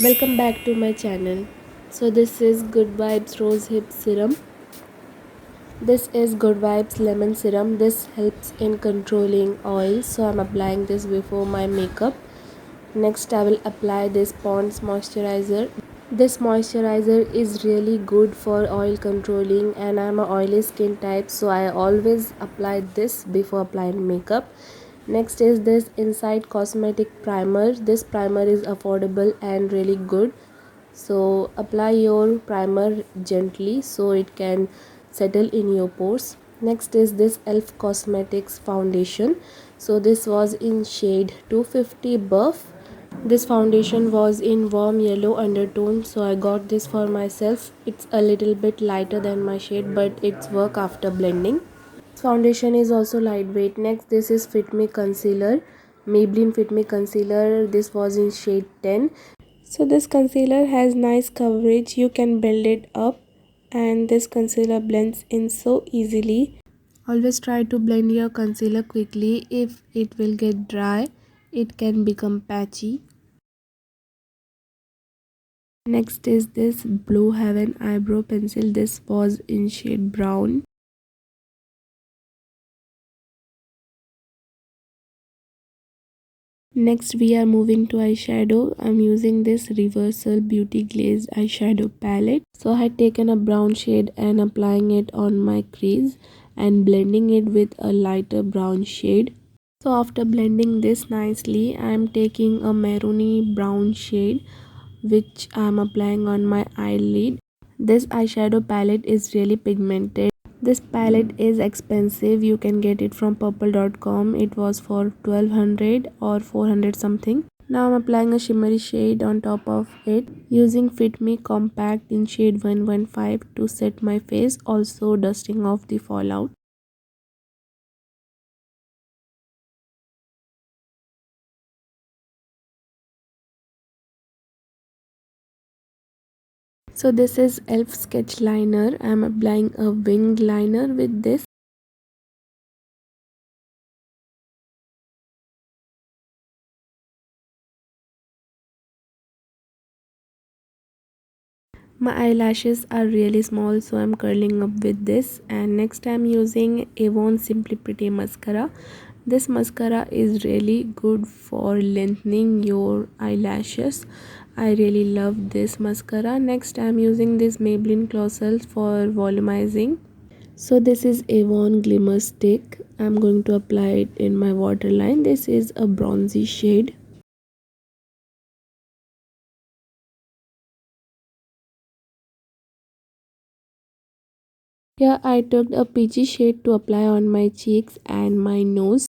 Welcome back to my channel. So this is Good Vibes Rose Hip Serum. This is Good Vibes Lemon Serum. This helps in controlling oil. So I'm applying this before my makeup. Next I will apply this Pond's moisturizer. This moisturizer is really good for oil controlling and I'm a oily skin type, so I always apply this before applying makeup. Next is this Inside Cosmetic Primer. This primer is affordable and really good. So apply your primer gently so it can settle in your pores. Next is this Elf Cosmetics foundation. So this was in shade 250 buff. This foundation was in warm yellow undertone, so I got this for myself. It's a little bit lighter than my shade, but it's work after blending. Foundation is also lightweight. Next, this is Fit Me concealer, Maybelline Fit Me concealer. This was in shade 10. So this concealer has nice coverage. You can build it up, and this concealer blends in so easily. Always try to blend your concealer quickly. If it will get dry, it can become patchy. Next is this Blue Heaven eyebrow pencil. This was in shade brown. Next we are moving to eyeshadow. I'm using this Reversal Beauty Glazed eyeshadow palette. So I had taken a brown shade and applying it on my crease and blending it with a lighter brown shade. So after blending this nicely, I'm taking a maroony brown shade which I'm applying on my eyelid. This eyeshadow palette is really pigmented. This palette is expensive. You can get it from purple.com. It was for 1200 or 400 something. Now I'm applying a shimmery shade on top of it using Fit Me Compact in shade 115 to set my face, also dusting off the fallout. So this is Elf Sketch Liner. I'm applying a winged liner with this. My eyelashes are really small, so I'm curling up with this. And next I'm using Avon Simply Pretty mascara. This mascara is really good for lengthening your eyelashes. I really love this mascara. Next I'm using this Maybelline colossal for volumizing. So this is Avon Glimmer Stick. I'm going to apply it in my waterline. This is a bronzy shade. Here I took a peachy shade to apply on my cheeks and my nose.